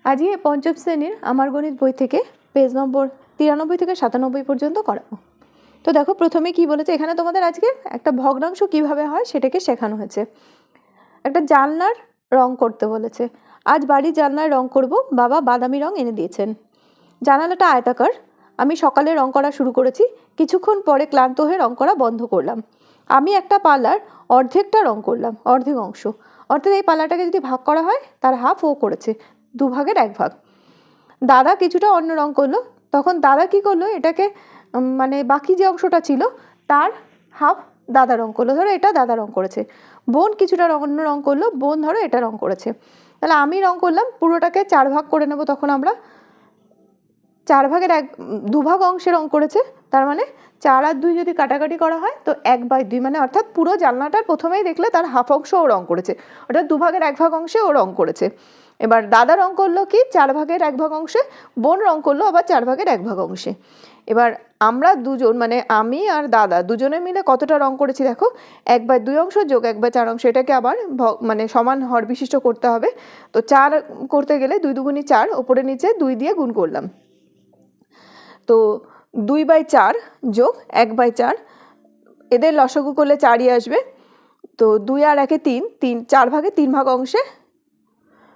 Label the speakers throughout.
Speaker 1: আজকে পঞ্চম শ্রেণীর আমার গণিত বই থেকে পেজ নম্বর 93 থেকে 97 পর্যন্ত করাবো। তো দেখো প্রথমে কি বলেছে, এখানে তোমাদের আজকে একটা ভগ্নাংশ কিভাবে হয় সেটাকে শেখানো হয়েছে। একটা জানলার রং করতে বলেছে। আজ বাড়ির জানলার রং করব, বাবা বাদামি রং এনে দিয়েছেন। জানালাটা আয়তাকার, আমি সকালে রং করা শুরু করেছি, কিছুক্ষণ পরে ক্লান্ত হয়ে রং করা বন্ধ করলাম। আমি একটা পালার অর্ধেকটা রং করলাম, অর্ধেক অংশ, অর্থাৎ এই পালাটাকে যদি ভাগ করা হয় তার হাফ ও করেছে, 2 ভাগের 1 ভাগ। দাদা কিছুটা অন্য রং করলো, তখন দাদা কি করলো, এটাকে মানে বাকি যে অংশটা ছিল তার হাফ দাদা রং করলো, ধরো এটা দাদা রং করেছে। বোন কিছুটা অন্য রং করলো, বোন ধরো এটা রং করেছে। তাহলে আমি রং করলাম, পুরোটাকে 4 ভাগ করে নেব, তখন আমরা 4 ভাগের 2 ভাগ অংশে রং করেছে, তার মানে 4 আর 2 যদি কাটাকাটি করা হয় তো 1/2, মানে অর্থাৎ পুরো জানলাটার প্রথমেই দেখলে তার হাফ অংশ ও রং করেছে, অর্থাৎ 2 ভাগের 1 ভাগ অংশে ও রং করেছে। এবার দাদা রং করলো কি 4 ভাগের 1 ভাগ অংশে, বোন রং করলো আবার 4 ভাগের 1 ভাগ অংশে। এবার আমরা দুজন, মানে আমি আর দাদা দুজনে মিলে কতটা রং করেছি দেখো, 1/2 অংশ যোগ 1/4 অংশ, এটাকে আবার মানে সমান হর বিশিষ্ট করতে হবে। তো 4 করতে গেলে 2 দুগুণি 4, ওপরে নিচে 2 দিয়ে গুণ করলাম। তো 2/4 যোগ 1/4, এদের লসাগু করলে 4ই আসবে। তো 2 আর 1 3, 4 ভাগে 3 ভাগ অংশে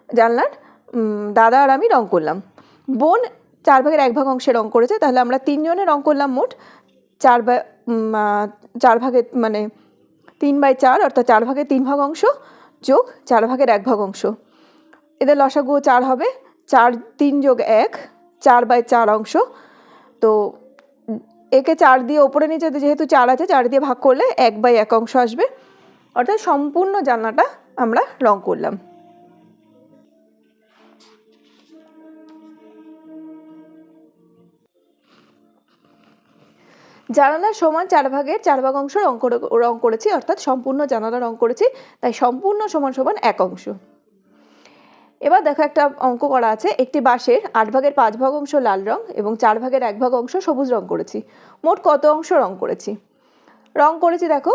Speaker 1: জানলার দাদা আর আমি রং করলাম। বোন 4 ভাগের 1 ভাগ অংশে রং করেছে, তাহলে আমরা 3 জনে রং করলাম মোট 4 ভাগে, মানে 3/4, অর্থাৎ 4 ভাগে 3 ভাগ অংশ যোগ 4 ভাগের 1 ভাগ অংশ, এদের লসাগু 4 হবে। 4 3 যোগ 1, 4/4 অংশ। তো একে 4 দিয়ে ওপরে নিচে যেহেতু 4 আছে, 4 দিয়ে ভাগ করলে 1/1 অংশ আসবে, অর্থাৎ সম্পূর্ণ জানলাটা আমরা রং করলাম। জানালার সমান 4 ভাগের 4 ভাগ অংশ রং করেছি, অর্থাৎ সম্পূর্ণ জানালা রং করেছি, তাই সম্পূর্ণ সমান সমান 1 অংশ। এবার দেখো একটা অঙ্ক করা আছে, একটি বাঁশের 8 ভাগের 5 ভাগ অংশ লাল রং এবং 4 ভাগের 1 ভাগ অংশ সবুজ রং করেছি, মোট কত অংশ রং করেছি? রং করেছি দেখো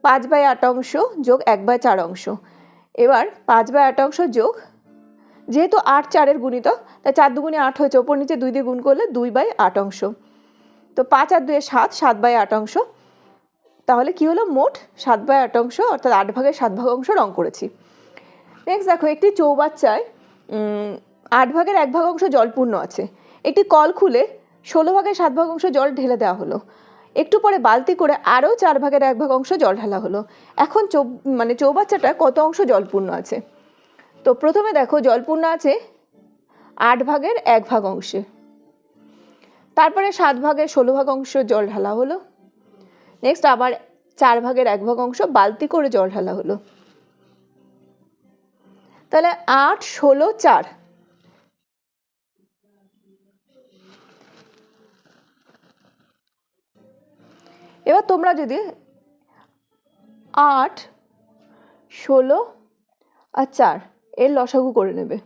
Speaker 1: 5/8 অংশ যোগ 1/4 অংশ। এবার 5/8 অংশ যোগ, যেহেতু 8 4-এর গুণিতক, তাই 4 দুগুণে 8 হয়েছে, ওপর নিচে 2 দিয়ে গুণ করলে 2/8 অংশ। তো 5 আর 2 7, 7/8 অংশ। তাহলে কি হলো, মোট 7/8 অংশ, অর্থাৎ 8 ভাগের 7 ভাগ অংশ রং করেছি। নেক্সট দেখো, একটি চৌবাচ্চায় 8 ভাগের 1 ভাগ অংশ জলপূর্ণ আছে, একটি কল খুলে 16 ভাগের 7 ভাগ অংশ জল ঢেলে দেওয়া হলো, একটু পরে বালতি করে আরও 4 ভাগের 1 ভাগ অংশ জল ঢালা হলো। এখন চৌবাচ্চাটা কত অংশ জলপূর্ণ আছে? তো প্রথমে দেখো জলপূর্ণ আছে 8 ভাগের 1 ভাগ অংশে, তারপরে 7 ভাগের 16 ভাগ অংশ জল ঢালা হলো, নেক্সট আবার 4 ভাগের 1 ভাগ অংশ বালতি করে জল ঢালা হলো। তাহলে 8 16 4, এবার তোমরা যদি 8 16 আর 4 এর লসাগু করে নেবে।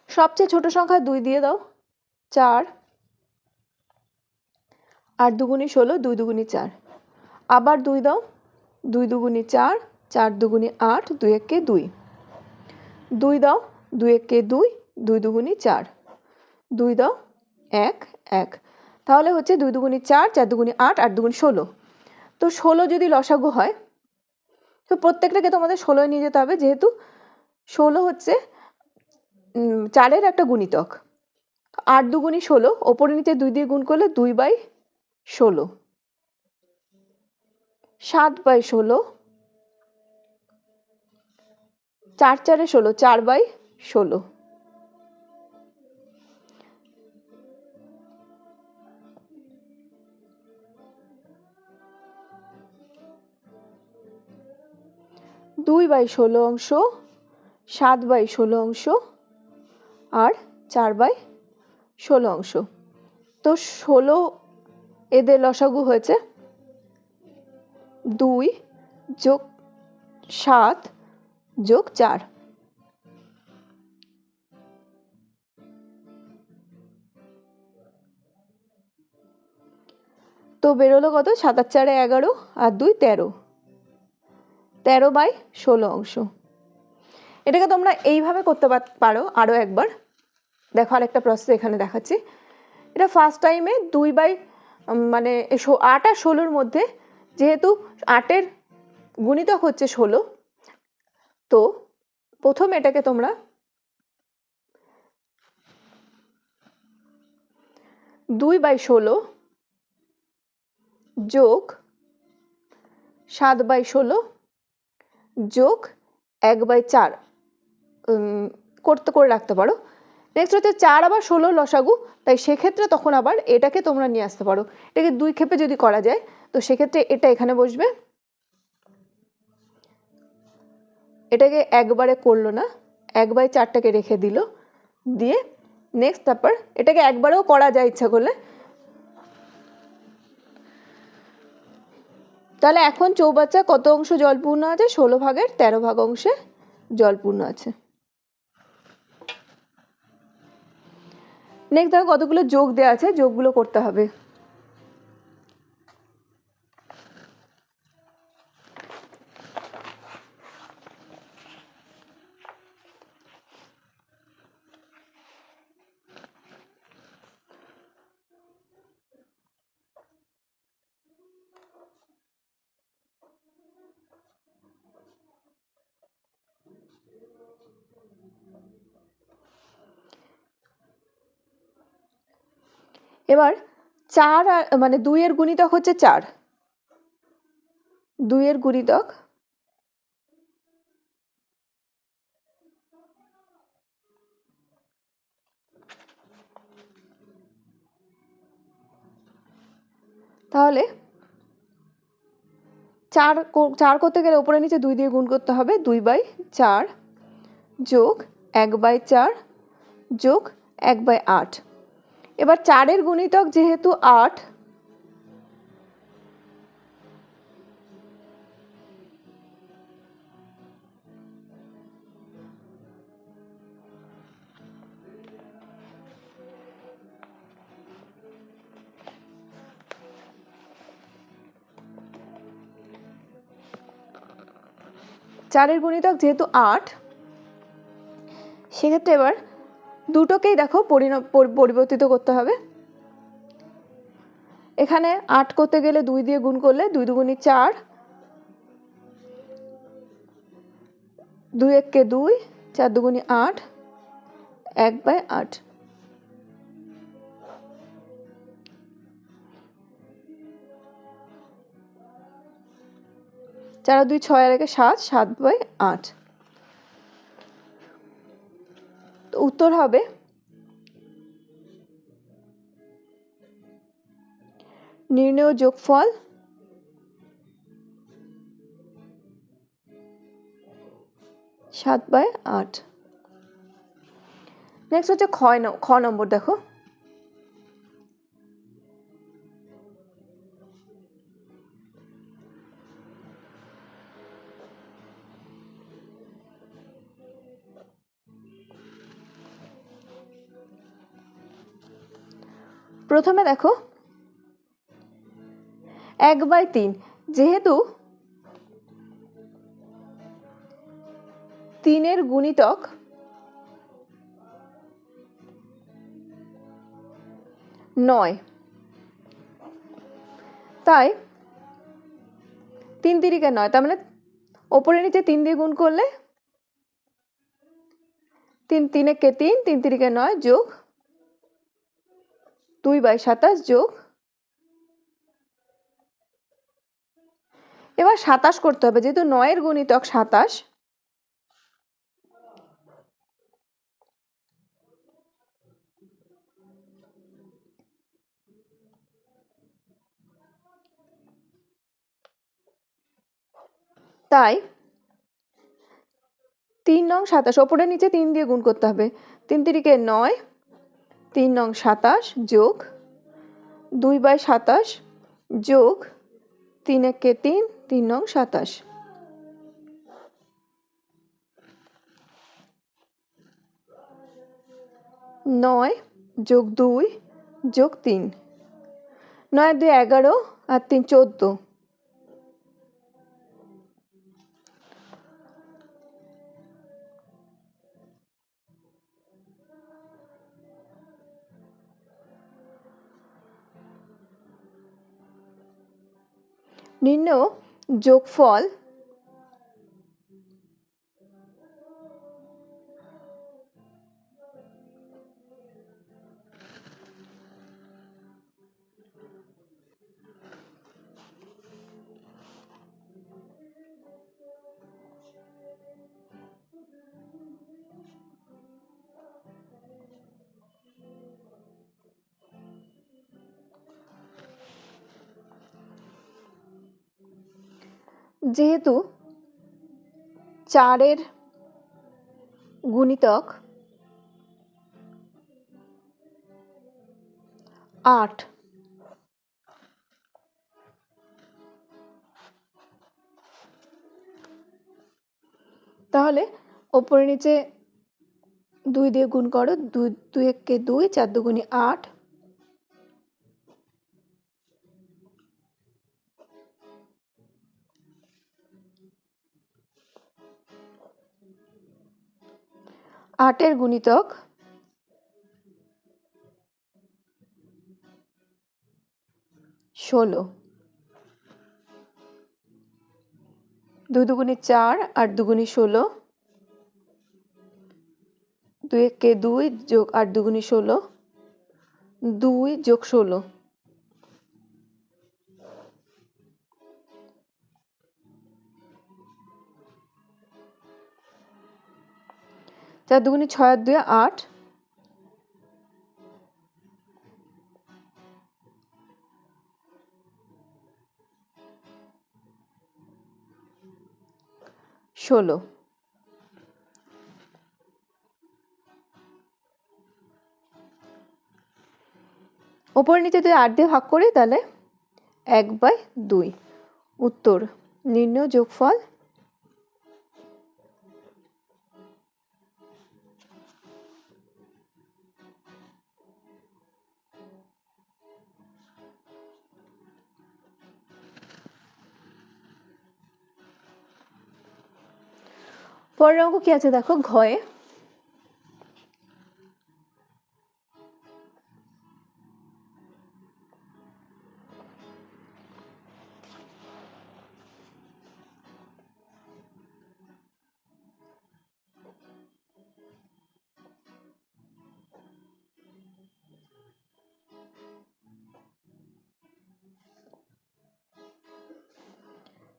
Speaker 1: সবচেয়ে ছোট সংখ্যা 2 দিয়ে দাও, 4, 8 দুগুণি 16, 2 দুগুণি 4, আবার 2 দাও, 2 দুগুণি 4, 4 দুগুণি 8, 2 একে 2, 2 দাও, 2 একে 2, 2 দুগুণি 4, 2 দাও 1 1, তাহলে হচ্ছে 2 দুগুণি 4, 4 দুগুণি 8, 8 দুগুণি 16। তো 16 যদি লসাগু হয়, তো প্রত্যেকটাকে তোমাদের 16 নিয়ে যেতে হবে, যেহেতু 16 হচ্ছে 4-এর একটা গুণিতক। 8 দুগুণি 16, ওপরে নিচে 2 দিয়ে গুণ করলে 2/16, 7/16, 4 4-এ 16, 4/16। দুই বাই 16 অংশ, 7/16 অংশ আর 4/16 অংশ। তো 16 এদের লসাগু হয়েছে 2 যোগ 7 যোগ 4। তো বেরোলো কত, 7 আর 4 11 আর 2 13, 13/16 অংশ। এটাকে তোমরা এইভাবে করতে পারো আরও একবার। দেখো আরেকটা প্রসেস এখানে দেখাচ্ছি। এটা ফার্স্ট টাইমে 2 মানে 8 আর 16-র মধ্যে, যেহেতু 8-এর গুণিতক হচ্ছে 16, তো প্রথম এটাকে তোমরা 2/16 যোগ 7/16 যোগ 1/4 করে রাখতে পারো। নেক্সট হচ্ছে 4 আবার 16 লসাগু, তাই সেক্ষেত্রে তখন আবার এটাকে তোমরা নিয়ে আসতে পারো। এটাকে 2 ক্ষেপে যদি করা যায়, তো সেক্ষেত্রে এটা এখানে বসবে, এটাকে একবারে করলো না, 1/4টাকে রেখে দিল, দিয়ে নেক্সট তারপর এটাকে একবারেও করা যায় ইচ্ছা করলে। তাহলে এখন চৌবাচ্চা কত অংশ জলপূর্ণ আছে? 16/13 অংশে জলপূর্ণ আছে। নেক্সট দেখো কতগুলো যোগ দেওয়া আছে, যোগগুলো করতে হবে। এবার 4 মানে 2 এর গুণিতক হচ্ছে 4, 2 এর গুণিতক তাহলে 4 করতে গেলে উপরে নিচে 2 দিয়ে গুণ করতে হবে, 2/4 যোগ 1/4 যোগ 1/8। এবার 4-এর গুণিতক যেহেতু 8, চারের গুণিতক যেহেতু 8, সেক্ষেত্রে এবার দুটোকেই দেখো পরিবর্তিত করতে হবে। এখানে 8 করতে গেলে 2 দিয়ে গুণ করলে 2 দুগুণী 4, 2 একে 2, 4 দুগুণী 8, 1/8। চার 2 6 আর 1 7, 7/8। তো উত্তর হবে নির্ণেয় যোগফল 7/8। নেক্সট হচ্ছে খ নম্বর। দেখো প্রথমে দেখো 1/3, যেহেতু 3-এর গুণিতক 9, তাই 3 তিরিকে 9, তার মানে ওপরে নিচে 3 দিয়ে গুণ করলে 3 3 একে 3, 3 তিরিকে 9 যোগ 2/27 যোগ, এবার 27 করতে হবে, যেহেতু 9-এর গুণিতক 27, তাই 3 নং 27, ওপরে নিচে 3 দিয়ে গুণ করতে হবে, 3 তিরিকে 9, 3 নং 27 যোগ 2/27 যোগ 3 একে 3, 3 নং 27। 9 যোগ 2 যোগ 3, 9 2 11 আর 3 14। নির্ণয় যোগফল যেহেতু 4-এর গুণিতক 8, তাহলে ওপরে নিচে 2 দিয়ে গুণ করো, 2 2 1 2, 4 2 8, আটের গুণিতক 16, 2 2 4, 8 2 16, 2 1 2 যোগ 8 2 16, 2 যোগ 16, 4 2 6 আর 2 8, 16। ওপর নিচে যদি 8 দিয়ে ভাগ করি তাহলে 1/2। উত্তর নির্ণয় যোগফল পরের অঙ্ক কি আছে দেখো, ঘয়ে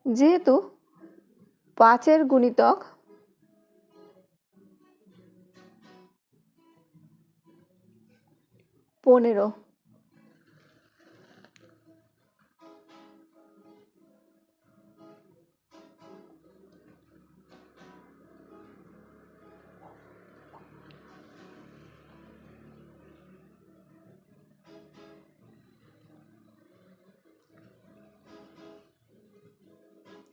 Speaker 1: যেহেতু 5-এর গুণিতক 15,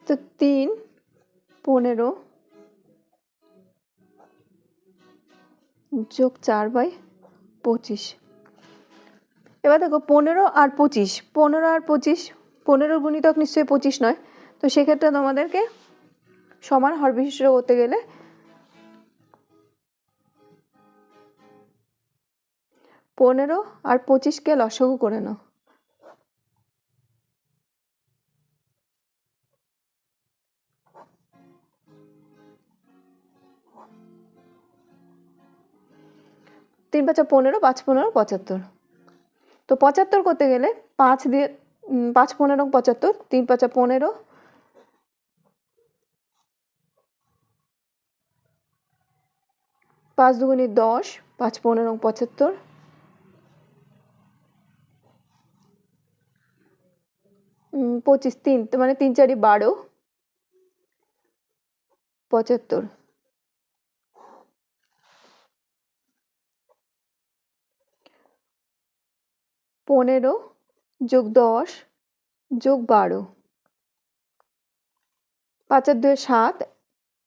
Speaker 1: তো 3 15 যোগ 4/25। এবার দেখো 15 আর 25, 15 আর 25, 15 গুণিতক নিশ্চয়ই 25 নয়, তো সেক্ষেত্রে তোমাদেরকে সমান হর বিশিষ্ট করতে গেলে 15 আর 25কে লসাগু করে নাও। তিন 5 15, 5 15 75। তো 75 করতে গেলে 5 দিয়ে 5 15 75, 3 5 15, 5 2 10, 5 15 75, 25, 3 মানে 3 4 12, 75। 15 যোগ 10 যোগ 12, 5 আর 2 7,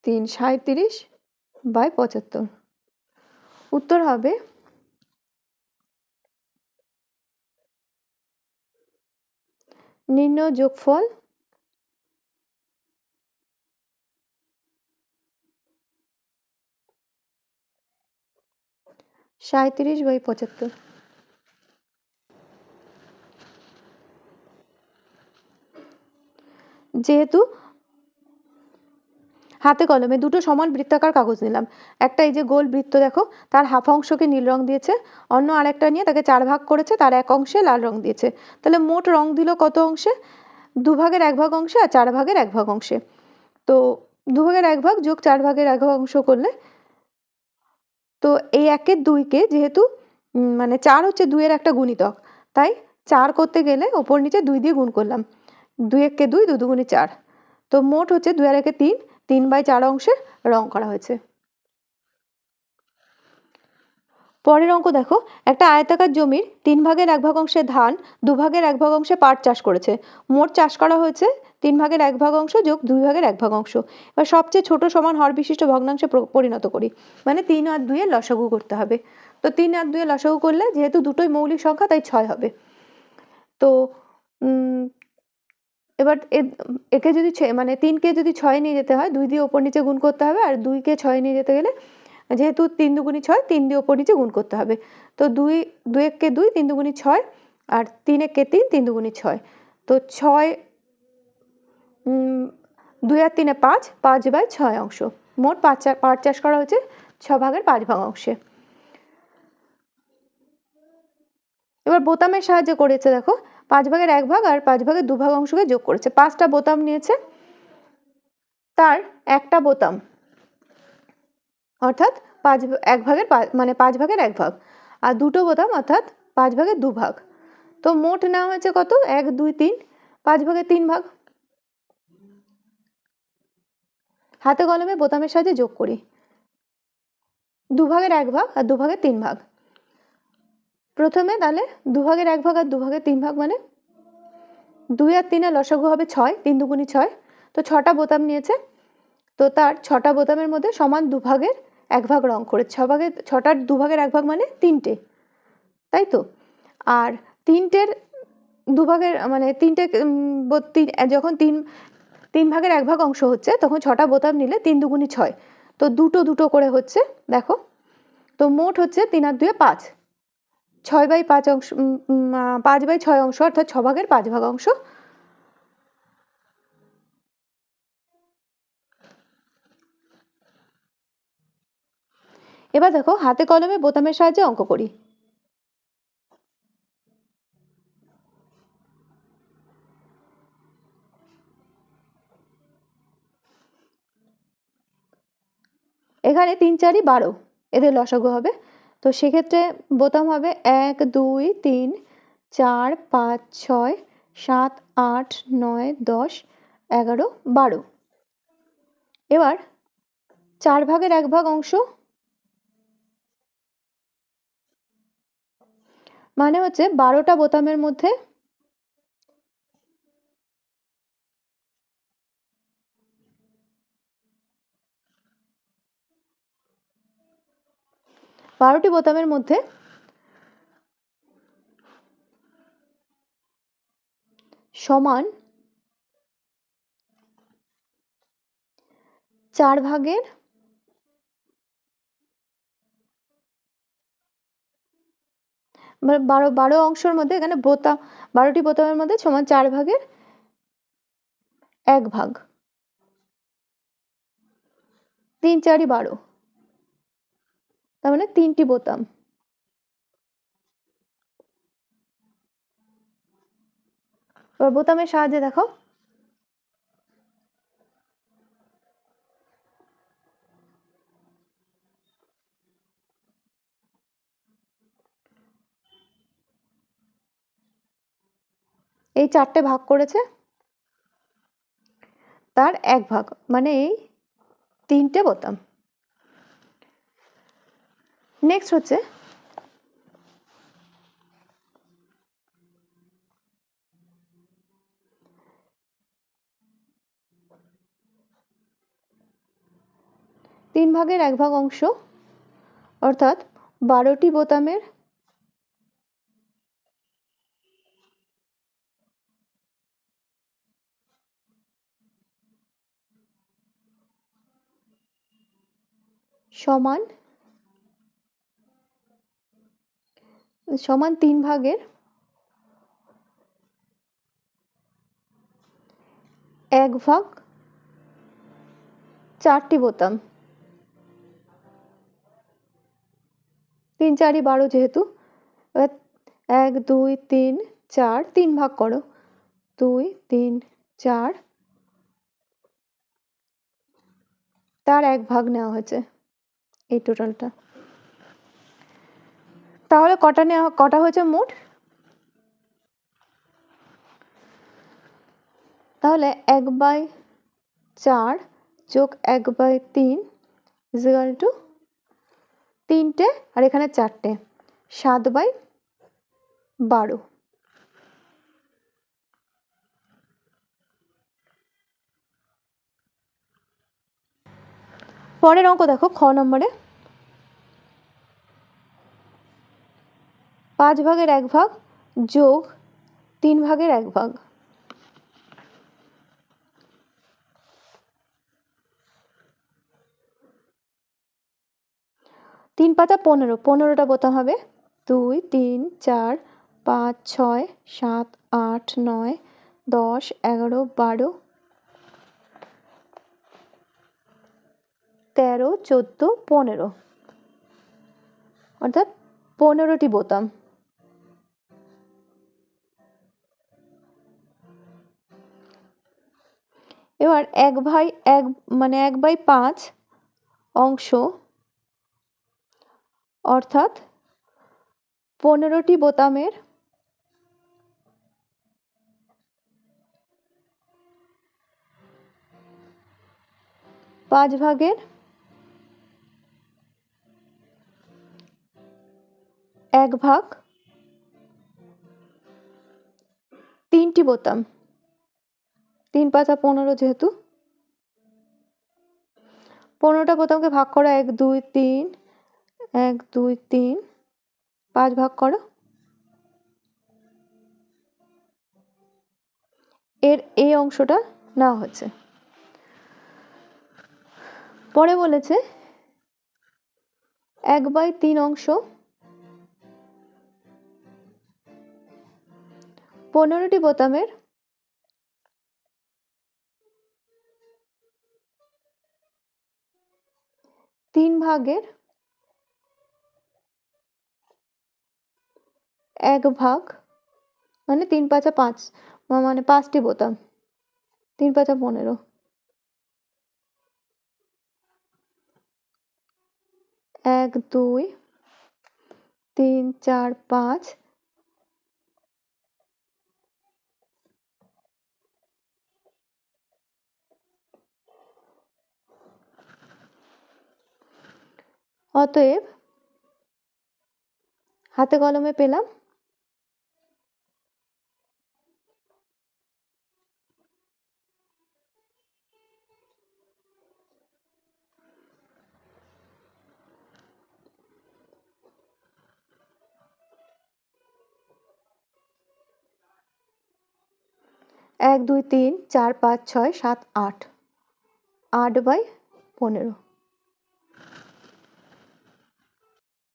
Speaker 1: 3 37/75। উত্তর হবে নির্ণয় যোগফল (37/75) যেহেতু হাতে কলমে দুটো সমান বৃত্তাকার কাগজ নিলাম, একটা এই যে গোল বৃত্ত দেখো, তার হাফ অংশকে নীল রং দিয়েছে, অন্য আরেকটা নিয়ে তাকে 4 ভাগ করেছে, তার এক অংশে লাল রং দিয়েছে। তাহলে মোট রং দিল কত অংশে? 2 ভাগের 1 ভাগ অংশে আর 4 ভাগের 1 ভাগ অংশে। তো 2 ভাগের 1 ভাগ যোগ 4 ভাগের 1 ভাগ অংশ করলে, তো এই 1-এর 2-কে যেহেতু মানে 4 হচ্ছে 2-এর একটা গুণিতক, তাই 4 করতে গেলে ওপর নিচে 2 দিয়ে গুণ করলাম, 2-1-কে 2, 2 2 4। তো মোট হচ্ছে 2 আর 1-এ 3, 3/4 অংশে রং করা হয়েছে। পরের অঙ্ক দেখো, একটা আয়তাকার জমির 3 ভাগের 1 ভাগ অংশে ধান, 2 ভাগের 1 ভাগ অংশে পাট চাষ করেছে। মোট চাষ করা হয়েছে 3 ভাগের 1 ভাগ অংশ যোগ 2 ভাগের 1 ভাগ অংশ। এবার সবচেয়ে ছোট সমান হর বিশিষ্ট ভগ্নাংশে পরিণত করি, মানে 3 আর 2 এর লসাগু করতে হবে। তো 3 আর 2 এর লসাগু করলে যেহেতু দুটোই মৌলিক সংখ্যা তাই 6 হবে। তো এবার একে যদি মানে 3-কে যদি 6 নিয়ে যেতে হয়, 2 দিয়ে ওপর নিচে গুণ করতে হবে, আর 2-কে 6 নিয়ে যেতে গেলে যেহেতু 3 দুগুণী 6, 3 দিয়ে ওপর নিচে গুণ করতে হবে। তো 2-1-কে 2, 3 দুগুণী 6, আর 3-1-কে 3, 3 দুগুণী 6। তো 6 2 আর 3-এ 5, 5/6 অংশ। মোট পাট চাষ করা হচ্ছে 6 ভাগের 5 ভাগ অংশে। এবার বোতামের সাহায্যে করেছে দেখো, 5 ভাগের 1 ভাগ আর 5 ভাগের 2 ভাগ অংশকে যোগ করেছে। 5টা বোতাম নিয়েছে, তার একটা বোতাম অর্থাৎ 1 ভাগের মানে 5 ভাগের 1 ভাগ, আর দুটো বোতাম অর্থাৎ 5 ভাগের 2 ভাগ। তো মোট নেওয়া হয়েছে কত? 1 2 3, 5 ভাগের 3 ভাগ। হাতে কলমে বোতামের সাহায্যে যোগ করি। 2 ভাগের 1 ভাগ আর 2 ভাগের 3 ভাগ। প্রথমে তাহলে 2 ভাগের 1 ভাগ আর 2 ভাগের 3 ভাগ, মানে 2 আর 3 এর লসাগু হবে 6, 3 দুগুণী 6। তো 6টা বোতাম নিয়েছে, তো তার 6টা বোতামের মধ্যে সমান 2 ভাগের 1 ভাগ রং করে, 6টার 2 ভাগের 1 ভাগ মানে 3টে, তাই তো? আর 3টের 2 ভাগের মানে 3টে যখন 3 ভাগের 1 ভাগ অংশ হচ্ছে, তখন 6টা বোতাম নিলে 3 দুগুণী 6, তো দুটো দুটো করে হচ্ছে দেখো। তো মোট হচ্ছে 3 আর 2-এ 5, 6/5 অংশ, 5/6 অংশ, অর্থাৎ 6 ভাগের 5 ভাগ অংশ। এবার দেখো হাতে কলমে বোতামের সাহায্যে অঙ্ক করি। এখানে 3 4 12 এদের লসাগু হবে। তো সেক্ষেত্রে বোতাম হবে 1 2 3 4 5 6 7 8 9 10 11 12। এবার 4 ভাগের 1 ভাগ অংশ মানে হচ্ছে 12টা বোতামের মধ্যে 12টি বোতামের মধ্যে সমান 4 ভাগের 12 অংশের মধ্যে এখানে 12টি বোতামের মধ্যে সমান 4 ভাগের 1 ভাগ। 3 4 12, তার মানে 3টি বোতাম। এবার বোতামের সাহায্যে দেখো, এই 4টে ভাগ করেছে, তার 1 ভাগ, মানে এই 3টে বোতাম। নেক্সট হচ্ছে তিন ভাগের 1 ভাগ অংশ, অর্থাৎ 12টি বোতামের সমান সমান 3 ভাগের 1 ভাগ 4টি বোতাম। 3 4 12 যেহেতু, এবার 1 2 3 4 3 ভাগ করো, 2 3 4, তার 1 ভাগ নেওয়া হয়েছে এই টোটালটা। তাহলে কটা হয়েছে মোট? তাহলে 1/4 যোগ 1/3 ইকুয়াল টু 3টে আর এখানে 4টে, 7/12। পরের অঙ্ক দেখো, খ নম্বরে 5 ভাগের 1 ভাগ যোগ 3 ভাগের 1 ভাগ। 3 5 15, 15টা বোতাম হবে। 2 3 4 5 6 7 8 9 10 11 12 13 14 15, অর্থাৎ 15টি বোতাম। এবার 1/5 অংশ, অর্থাৎ 15টি বোতামের 5 ভাগের 1 ভাগ 3টি বোতাম। 3 5 15 যেহেতু, 15টা বোতামকে ভাগ করো 1 2 3 1 2 3, 5 ভাগ করো। এর এই অংশটা নেওয়া হচ্ছে। পরে বলেছে 1/3 অংশ, 15টি বোতামের 3 ভাগের 1 ভাগ, মানে 3 5 5, মানে 5টি বোতাম। 3 5 15, 1 2 3 4 5, অতএব হাতে কলমে পেলাম 1 2 3 4 5 6 7 8, 8/15।